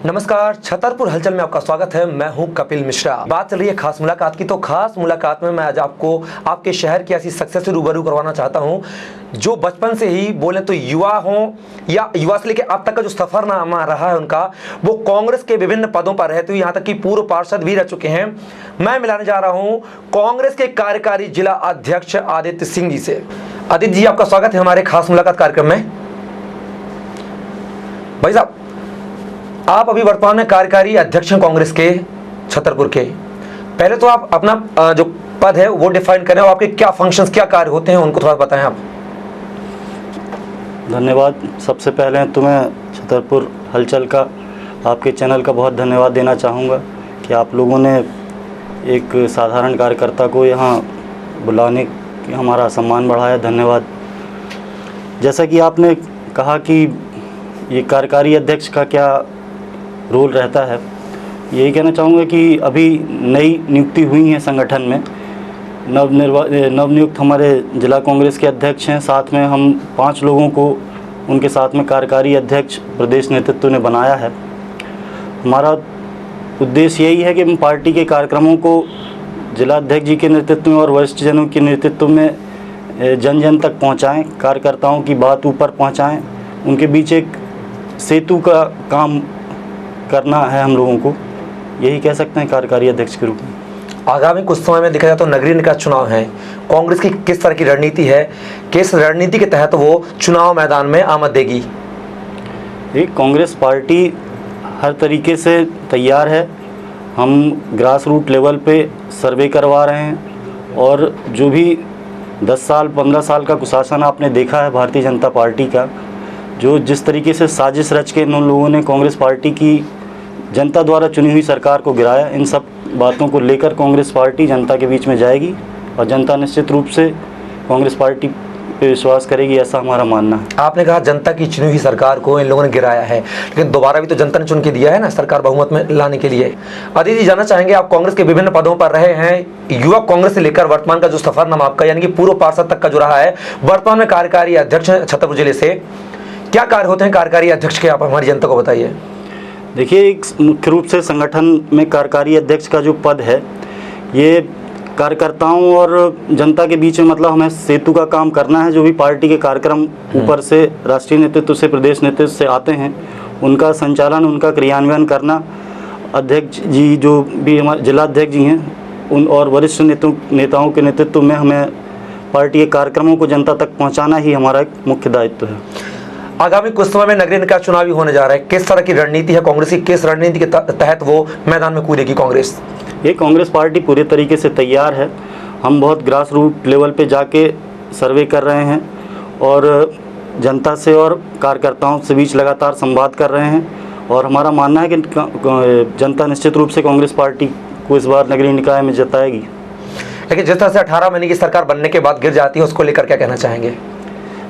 नमस्कार, छतरपुर हलचल में आपका स्वागत है। मैं हूं कपिल मिश्रा। बात चल रही है खास मुलाकात की, तो खास मुलाकात में मैं आज आपको आपके शहर की ऐसी शख्सियत से रूबरू करवाना चाहता हूं जो बचपन से ही बोले तो युवा हों या युवा से लेकर अब तक का जो सफरनामा रहा है उनका, वो कांग्रेस के विभिन्न पदों पर रहते हुए यहाँ तक कि पूर्व पार्षद भी रह चुके हैं। मैं मिलाने जा रहा हूँ कांग्रेस के कार्यकारी जिला अध्यक्ष आदित्य सिंह जी से। आदित्य जी, आपका स्वागत है हमारे खास मुलाकात कार्यक्रम में। भाई साहब, आप अभी वर्तमान में कार्यकारी अध्यक्ष हैं कांग्रेस के छतरपुर के। पहले तो आप अपना जो पद है वो डिफाइन करें और आपके क्या फंक्शंस, क्या कार्य होते हैं, उनको थोड़ा बताएं आप। धन्यवाद। सबसे पहले तो मैं छतरपुर हलचल का, आपके चैनल का बहुत धन्यवाद देना चाहूँगा कि आप लोगों ने एक साधारण कार्यकर्ता को यहाँ बुलाने की हमारा सम्मान बढ़ाया। धन्यवाद। जैसा कि आपने कहा कि ये कार्यकारी अध्यक्ष का क्या रोल रहता है, यही कहना चाहूँगा कि अभी नई नियुक्ति हुई है संगठन में। नवनियुक्त हमारे जिला कांग्रेस के अध्यक्ष हैं। साथ में हम 5 लोगों को उनके साथ में कार्यकारी अध्यक्ष प्रदेश नेतृत्व ने बनाया है। हमारा उद्देश्य यही है कि हम पार्टी के कार्यक्रमों को जिला अध्यक्ष जी के नेतृत्व में और वरिष्ठ जनों के नेतृत्व में जन जन तक पहुँचाएँ, कार्यकर्ताओं की बात ऊपर पहुँचाएँ, उनके बीच एक सेतु का काम करना है हम लोगों को। यही कह सकते हैं कार्यकारी अध्यक्ष के रूप में। आगामी कुछ समय में देखा जाए तो नगरीय निकाय चुनाव है, कांग्रेस की किस तरह की रणनीति है, किस रणनीति के तहत वो चुनाव मैदान में आमद देगी? ये कांग्रेस पार्टी हर तरीके से तैयार है। हम ग्रास रूट लेवल पे सर्वे करवा रहे हैं और जो भी 10 साल 15 साल का कुशासन आपने देखा है भारतीय जनता पार्टी का, जो जिस तरीके से साजिश रच के इन लोगों ने कांग्रेस पार्टी की जनता द्वारा चुनी हुई सरकार को गिराया, इन सब बातों को लेकर कांग्रेस पार्टी जनता के बीच में जाएगी और जनता निश्चित रूप से कांग्रेस पार्टी पे विश्वास करेगी, ऐसा हमारा मानना है। आपने कहा जनता की चुनी हुई सरकार को इन लोगों ने गिराया है, लेकिन दोबारा भी तो जनता ने चुन के दिया है ना सरकार बहुमत में लाने के लिए। आदित्य जी, जानना चाहेंगे, आप कांग्रेस के विभिन्न पदों पर रहे हैं, युवा कांग्रेस से लेकर वर्तमान का जो सफरनामा आपका यानी कि पूर्व पार्षद तक का जो रहा है, वर्तमान में कार्यकारी अध्यक्ष छतरपुर जिले से, क्या कार्य होते हैं कार्यकारी अध्यक्ष के, आप हमारी जनता को बताइए। देखिए, एक मुख्य रूप से संगठन में कार्यकारी अध्यक्ष का जो पद है, ये कार्यकर्ताओं और जनता के बीच में मतलब हमें सेतु का काम करना है। जो भी पार्टी के कार्यक्रम ऊपर से राष्ट्रीय नेतृत्व से, प्रदेश नेतृत्व से आते हैं, उनका संचालन, उनका क्रियान्वयन करना। अध्यक्ष जी जो भी हमारे जिला अध्यक्ष जी हैं उन और वरिष्ठ नेताओं के नेतृत्व में हमें पार्टी के कार्यक्रमों को जनता तक पहुँचाना ही हमारा एक मुख्य दायित्व है। आगामी कुछ समय में नगरीय निकाय चुनाव भी होने जा रहा है, किस तरह की रणनीति है कांग्रेस की, किस रणनीति के तहत वो मैदान में कूदेगी कांग्रेस? ये कांग्रेस पार्टी पूरे तरीके से तैयार है। हम बहुत ग्रास रूट लेवल पे जाके सर्वे कर रहे हैं और जनता से और कार्यकर्ताओं से बीच लगातार संवाद कर रहे हैं और हमारा मानना है कि जनता निश्चित रूप से कांग्रेस पार्टी को इस बार नगरीय निकाय में जिताएगी। लेकिन जिस तरह से 18 महीने की सरकार बनने के बाद गिर जाती है, उसको लेकर क्या कहना चाहेंगे?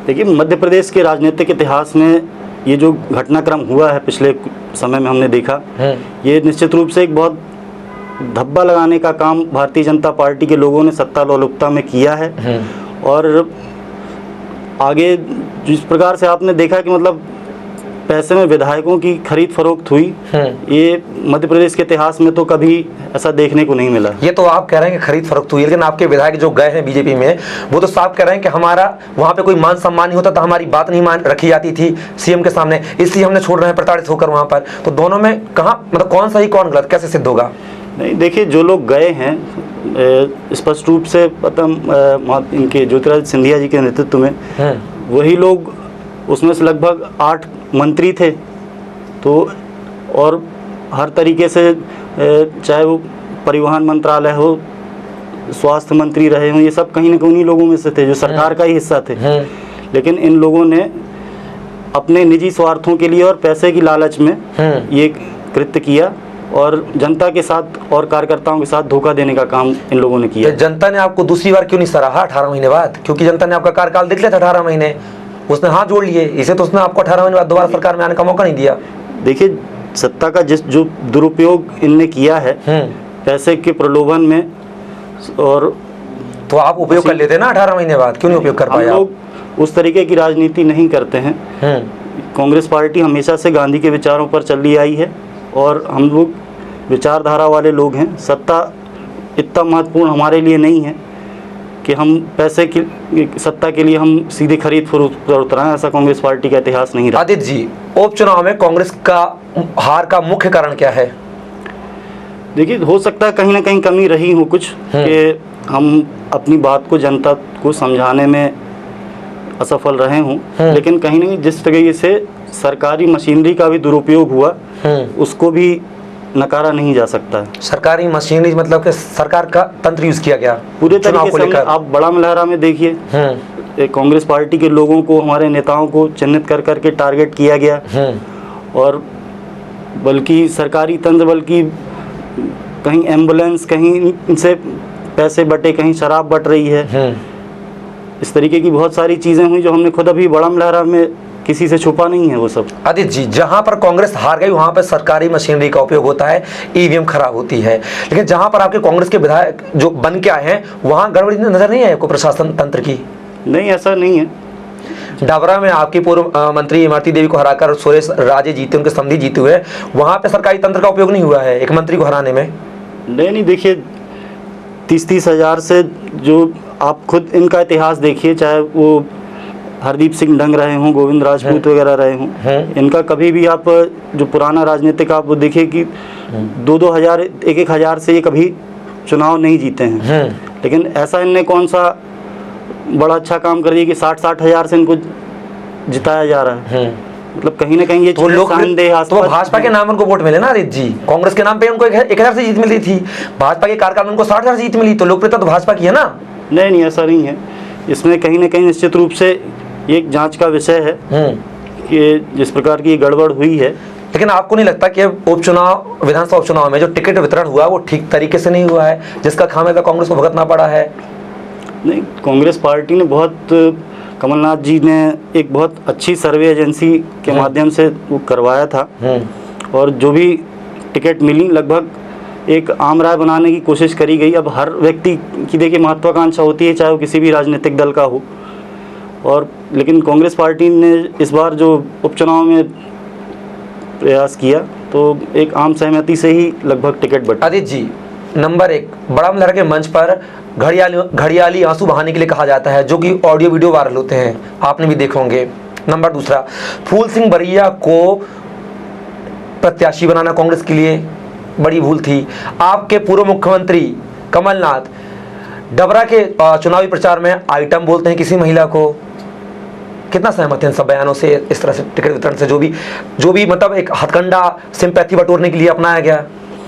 देखिए, मध्य प्रदेश के राजनीतिक इतिहास में ये जो घटनाक्रम हुआ है पिछले समय में हमने देखा, ये निश्चित रूप से एक बहुत धब्बा लगाने का काम भारतीय जनता पार्टी के लोगों ने सत्ता लोलुपता में किया है। और आगे जिस प्रकार से आपने देखा कि मतलब पैसे में विधायकों की खरीद फरोख्त हुई, ये मध्य प्रदेश के इतिहास में तो कभी ऐसा देखने को नहीं मिला। ये तो आप कह रहे हैं कि खरीद फरोख्त हुई, लेकिन आपके विधायक जो गए हैं बीजेपी में, वो तो साफ कह रहे हैं कि हमारा वहां पे कोई मान सम्मान नहीं होता था, हमारी बात नहीं मान रखी जाती थी सीएम के सामने, इसलिए हमने छोड़ रहे हैं प्रताड़ित होकर वहां पर। तो दोनों में कहाँ मतलब कौन सही कौन गलत, कैसे सिद्ध होगा? नहीं, देखिए, जो लोग गए हैं स्पष्ट रूप से इनके ज्योतिरादित्य सिंधिया जी के नेतृत्व में, वही लोग, उसमें से लगभग 8 मंत्री थे। तो और हर तरीके से चाहे वो परिवहन मंत्रालय हो, स्वास्थ्य मंत्री रहे हों, ये सब कहीं ना कहीं उन्हीं लोगों में से थे जो सरकार का ही हिस्सा थे। लेकिन इन लोगों ने अपने निजी स्वार्थों के लिए और पैसे की लालच में ये कृत्य किया और जनता के साथ और कार्यकर्ताओं के साथ धोखा देने का काम इन लोगों ने किया। तो जनता ने आपको दूसरी बार क्यों नहीं सराहा 18 महीने बाद? क्योंकि जनता ने आपका कार्यकाल देख लिया था 18 महीने, उसने हाथ जोड़ लिए, इसे तो उसने आपको 18 महीने बाद दोबारा सरकार में आने का मौका नहीं दिया। देखिए, सत्ता का जो दुरुपयोग इनने किया है पैसे के प्रलोभन में, और तो आप उपयोग कर लेते ना 18 महीने बाद, क्यों नहीं उपयोग कर पाए? लोग उस तरीके की राजनीति नहीं करते हैं। कांग्रेस पार्टी हमेशा से गांधी के विचारों पर चली आई है और हम लोग विचारधारा वाले लोग हैं। सत्ता इतना महत्वपूर्ण हमारे लिए नहीं है कि हम पैसे की सत्ता के लिए हम सीधे खरीद फरोख्त पर उतराएं। ऐसा कांग्रेस पार्टी का इतिहास नहीं रहा। आदित्य जी, उपचुनाव में कांग्रेस का हार का मुख्य कारण क्या है? देखिए, हो सकता है कहीं ना कहीं कमी रही हो कुछ, कि हम अपनी बात को जनता को समझाने में असफल रहे हों, लेकिन कहीं ना कहीं जिस तरीके से सरकारी मशीनरी का भी दुरुपयोग हुआ उसको भी नकारा नहीं जा सकता है। सरकारी मशीनरी मतलब कि सरकार का तंत्र यूज किया गया पूरे चुनाव तरीके को से लेकर। आप बड़ा मलहरा में देखिए, कांग्रेस पार्टी के लोगों को, हमारे नेताओं को चिन्हित कर करके टारगेट किया गया, और बल्कि सरकारी तंत्र, बल्कि कहीं एम्बुलेंस, कहीं इनसे पैसे बटे, कहीं शराब बट रही है। इस तरीके की बहुत सारी चीज़ें हुई जो हमने खुद अभी बड़ा मलहरा में किसी से छुपा नहीं है वो सब। आदित्य जी, जहां पर कांग्रेस हार गई वहां पर सरकारी मशीनरी का उपयोग होता है, ईवीएम खराब होती है, लेकिन जहां पर आपके कांग्रेस के विधायक जो बन के आए हैं वहां गड़बड़ी नजर नहीं आई आपको प्रशासन तंत्र की? नहीं, ऐसा नहीं है। डाबरा में आपकी पूर्व मंत्री इमरती देवी को हराकर सुरेश राजे जीते, उनके समधी जीते हुए, वहां पे सरकारी तंत्र का उपयोग नहीं हुआ है एक मंत्री को हराने में? नहीं, देखिए 30-30 हज़ार से, जो आप खुद इनका इतिहास देखिए, चाहे वो हरदीप सिंह डंग रहे हों, गोविंद राजपूत वगैरह रहे हों, इनका कभी भी आप जो पुराना राजनीतिक आप वो देखिए कि 2-2 हज़ार, 1-1 हज़ार से ये कभी चुनाव नहीं जीते हैं। लेकिन ऐसा इनने कौन सा बड़ा अच्छा काम कर दिया कि 60-60 हज़ार से इनको जिताया जा रहा है? मतलब कहीं ना कहीं ये तो लोग तो भाजपा के नाम उनको वोट मिले ना आदित्य जी, कांग्रेस के नाम पे उनको 1,000 से जीत मिली थी, भाजपा के कार्यकाल में उनको 60,000 से जीत मिली, तो लोकप्रियता तो भाजपा की है ना? नहीं, ऐसा नहीं है। इसमें कहीं ना कहीं निश्चित रूप से ये एक जांच का विषय है कि जिस प्रकार की गड़बड़ हुई है। लेकिन आपको नहीं लगता कि उपचुनाव, विधानसभा उपचुनाव में जो टिकट वितरण हुआ वो ठीक तरीके से नहीं हुआ है, जिसका खामियाजा कांग्रेस को भुगतना पड़ा है? नहीं, कांग्रेस पार्टी ने कमलनाथ जी ने एक बहुत अच्छी सर्वे एजेंसी के माध्यम से वो करवाया था, और जो भी टिकट मिली लगभग एक आम राय बनाने की कोशिश करी गई। अब हर व्यक्ति की देखिए महत्वाकांक्षा होती है, चाहे वो किसी भी राजनीतिक दल का हो, और लेकिन कांग्रेस पार्टी ने इस बार जो उपचुनाव में प्रयास किया तो एक आम सहमति से ही लगभग टिकट बटा। आदित्य जी, नंबर 1, बड़ा मलहरा के मंच पर घड़ियाली आंसू बहाने के लिए कहा जाता है, जो कि ऑडियो वीडियो वायरल होते हैं, आपने भी देखे होंगे। नंबर 2, फूल सिंह बरैया को प्रत्याशी बनाना कांग्रेस के लिए बड़ी भूल थी। आपके पूर्व मुख्यमंत्री कमलनाथ डबरा के चुनावी प्रचार में आइटम बोलते हैं किसी महिला को। कितना सहमत हैं इन सब बयानों से, इस तरह से टिकट वितरण से, जो भी मतलब एक हथकंडा सिंपैथी बटोरने के लिए अपनाया गया,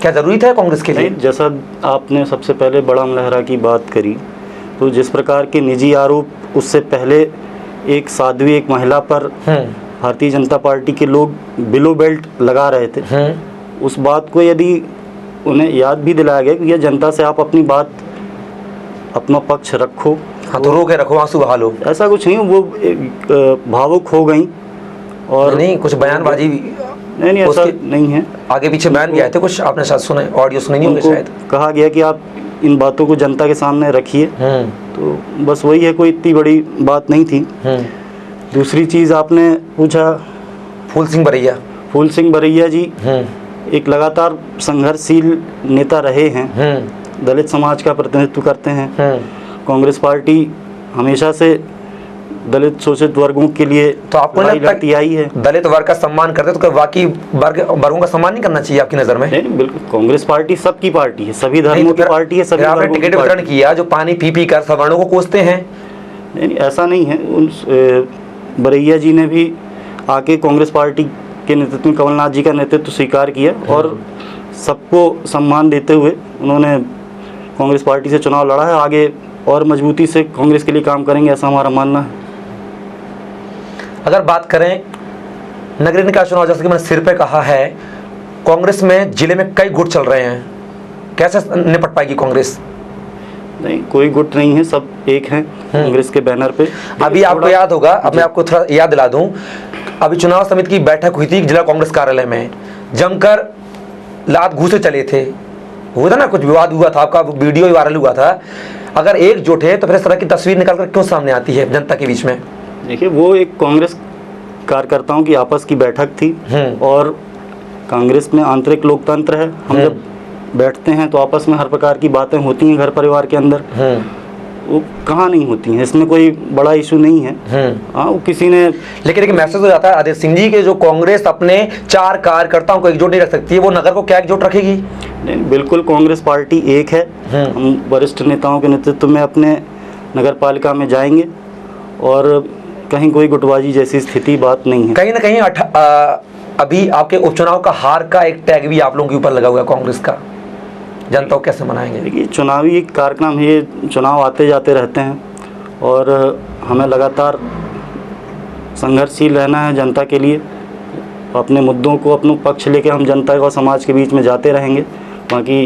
क्या जरूरी था कांग्रेस के लिए? जैसा आपने सबसे पहले बड़ा मलहरा की बात करी, तो जिस प्रकार के निजी आरोप उससे पहले एक साध्वी, एक महिला पर भारतीय जनता पार्टी के लोग बिलो बेल्ट लगा रहे थे, उस बात को यदि उन्हें याद भी दिलाया गया कि यह जनता से आप अपनी बात, अपना पक्ष रखो, हाँ तो रो के रखो, आंसू बहा लो, ऐसा कुछ नहीं। वो भावुक हो गई, और नहीं कुछ बयानबाजी, नहीं ऐसा नहीं है। आगे पीछे बयान भी आए थे कुछ, आपने शायद सुने, ऑडियो सुने नहीं होंगे शायद। कहा गया कि आप इन बातों को जनता के सामने रखिए, तो बस वही है, कोई इतनी बड़ी बात नहीं थी। दूसरी चीज़ आपने पूछा, फूल सिंह बरैया जी एक लगातार संघर्षशील नेता रहे हैं, दलित समाज का प्रतिनिधित्व करते हैं। कांग्रेस पार्टी हमेशा से दलित शोषित वर्गों के लिए तो आपको लगती आई है, दलित वर्ग का सम्मान करते तो बाकी वर्गों का सम्मान नहीं करना चाहिए आपकी नजर में? नहीं, बिल्कुल, कांग्रेस पार्टी सबकी पार्टी है, सभी धर्मों की पार्टी है, सभी आपने टिकट वितरण किया जो पानी पी कर सवर्णों को कोसते हैं। नहीं, ऐसा नहीं है। उन बरैया जी ने भी आके कांग्रेस पार्टी के नेतृत्व में कमलनाथ जी का नेतृत्व स्वीकार किया, और सबको सम्मान देते हुए उन्होंने कांग्रेस पार्टी से चुनाव लड़ा है। आगे और मजबूती से कांग्रेस के लिए काम करेंगे, ऐसा हमारा मानना है। अगर बात करें नगरीय निकाय चुनाव, जैसे कि मैंने सिर पे कहा है, कांग्रेस में जिले में कई गुट चल रहे हैं, कैसे निपट पाएगी कांग्रेस? नहीं, कोई गुट नहीं है, सब एक हैं कांग्रेस के बैनर पे। अभी आपको याद होगा, अब मैं आपको थोड़ा याद दिला दूं, अभी चुनाव समिति की बैठक हुई थी जिला कांग्रेस कार्यालय में, जमकर लात घूसे चले थे, हुआ था ना, कुछ विवाद हुआ था, आपका वीडियो वायरल हुआ था। अगर एकजुट है तो फिर इस तरह की तस्वीर निकालकर क्यों सामने आती है जनता के बीच में? देखिए, वो एक कांग्रेस कार्यकर्ताओं की आपस की बैठक थी, और कांग्रेस में आंतरिक लोकतंत्र है। हम जब बैठते हैं तो आपस में हर प्रकार की बातें होती हैं घर परिवार के अंदर, वो कहाँ नहीं होती हैं, इसमें कोई बड़ा इशू नहीं है। हाँ, वो किसी ने, लेकिन एक मैसेज हो जाता है आदित्य सिंह जी के, जो कांग्रेस अपने 4 कार्यकर्ताओं को एकजुट नहीं रख सकती है, वो नगर को क्या एकजुट रखेगी? नहीं, बिल्कुल कांग्रेस पार्टी एक है। हम वरिष्ठ नेताओं के नेतृत्व में अपने नगर पालिका में जाएंगे और कहीं कोई गुटबाजी जैसी स्थिति बात नहीं है। कहीं ना कहीं अभी आपके उपचुनाव का हार का एक टैग भी आप लोगों के ऊपर लगा हुआ है कांग्रेस का, जनता को कैसे मनाएंगे? देखिए, चुनावी कार्यक्रम, ये चुनाव आते जाते रहते हैं और हमें लगातार संघर्षशील रहना है जनता के लिए। अपने मुद्दों को, अपना पक्ष लेके हम जनता और समाज के बीच में जाते रहेंगे। बाकी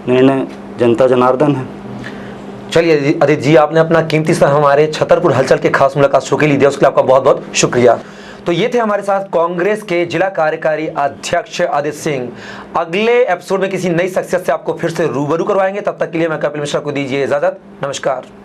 निर्णय जनता जनार्दन है। चलिए आदित्य जी, आपने अपना कीमती समय हमारे छतरपुर हलचल के खास मुलाकात शो के लिए दिया, उसके लिए आपका बहुत बहुत शुक्रिया। तो ये थे हमारे साथ कांग्रेस के जिला कार्यकारी अध्यक्ष आदित्य सिंह। अगले एपिसोड में किसी नई शख्सियत से आपको फिर से रूबरू करवाएंगे। तब तक के लिए मैं कपिल मिश्रा को दीजिए इजाजत। नमस्कार।